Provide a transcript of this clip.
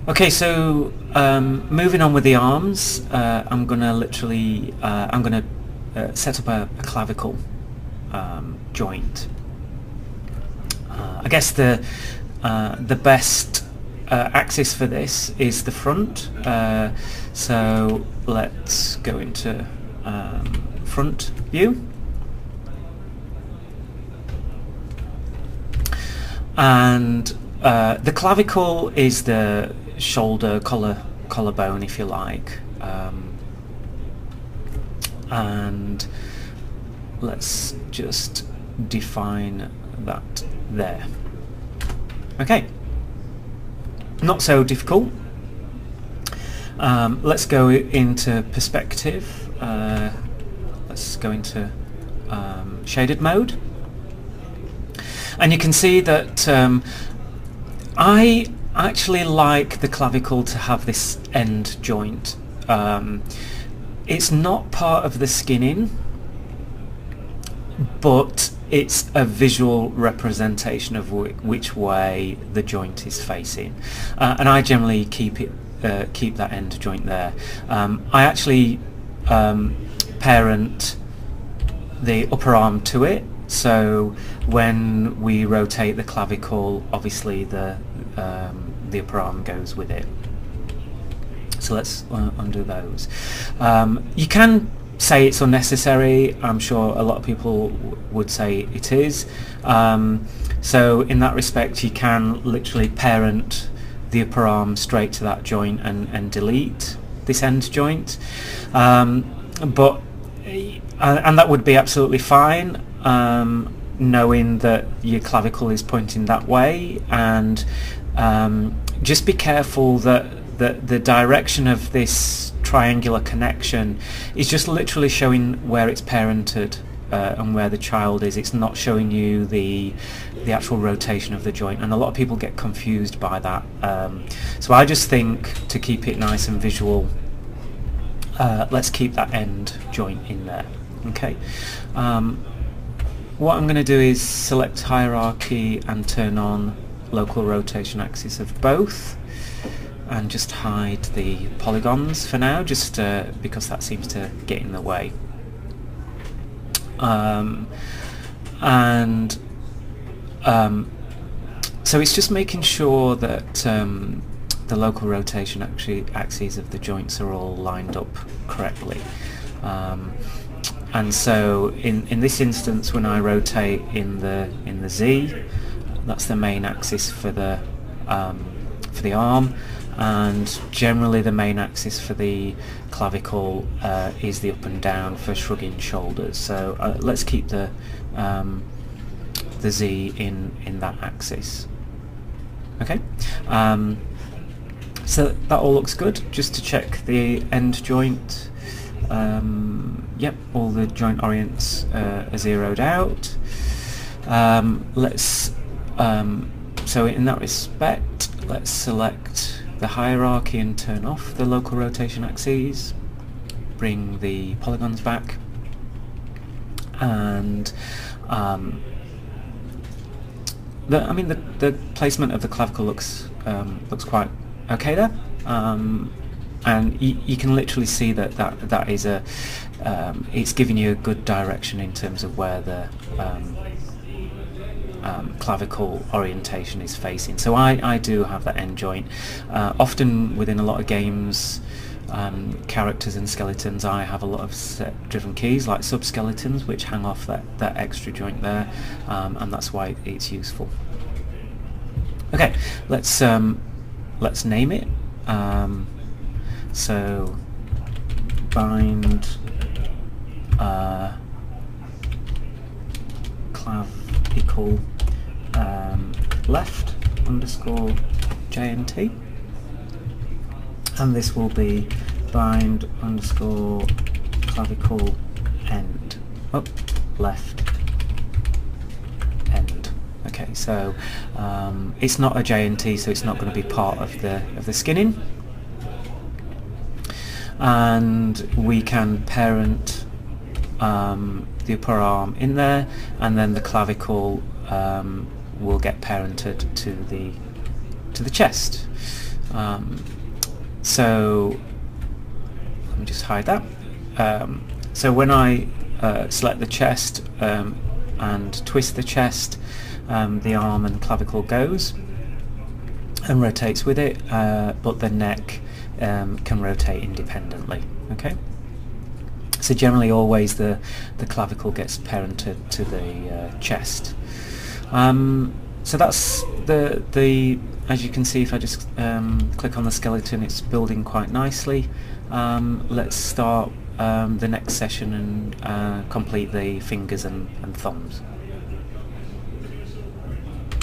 Okay, so moving on with the arms, I'm gonna set up a clavicle joint. I guess the best axis for this is the front. So let's go into front view, and the clavicle is the shoulder collarbone, if you like, and let's just define that there. Okay, not so difficult. Let's go into perspective. Let's go into shaded mode, and you can see that I actually like the clavicle to have this end joint. It's not part of the skinning, but it's a visual representation of which way the joint is facing, and I generally keep that end joint there. I actually parent the upper arm to it, so when we rotate the clavicle, obviously the upper arm goes with it. So let's undo those. You can say it's unnecessary. I'm sure a lot of people would say it is. So in that respect, you can literally parent the upper arm straight to that joint and delete this end joint. And that would be absolutely fine, knowing that your clavicle is pointing that way, and just be careful that the direction of this triangular connection is just literally showing where it's parented and where the child is. It's not showing you the actual rotation of the joint, and a lot of people get confused by that. So I just think, to keep it nice and visual, let's keep that end joint in there. Okay. What I'm going to do is select hierarchy and turn on local rotation axis of both, and just hide the polygons for now, just because that seems to get in the way. So it's just making sure that the local rotation axes of the joints are all lined up correctly. And so in this instance, when I rotate in the Z, that's the main axis for the arm, and generally the main axis for the clavicle is the up and down for shrugging shoulders. So let's keep the Z in that axis. Okay. So that all looks good. Just to check the end joint. Yep, all the joint orients are zeroed out. So in that respect, let's select the hierarchy and turn off the local rotation axes. Bring the polygons back, and the placement of the clavicle looks quite okay there. And you can literally see that is it's giving you a good direction in terms of where the clavicle orientation is facing. So I do have that end joint. Often within a lot of games, characters and skeletons, I have a lot of set driven keys like subskeletons, which hang off that extra joint there, and that's why it's useful. Okay, let's name it. So bind clavicle left underscore JNT, and this will be bind underscore clavicle end left end. Okay, so it's not a JNT, so it's not going to be part of the skinning. And we can parent the upper arm in there, and then the clavicle will get parented to the chest. So let me just hide that. So when I select the chest and twist the chest, the arm and clavicle goes and rotates with it, but the neck can rotate independently. Okay. So generally, always the clavicle gets parented to the chest. So that's the as you can see, if I just click on the skeleton, it's building quite nicely. Let's start the next session and complete the fingers and thumbs.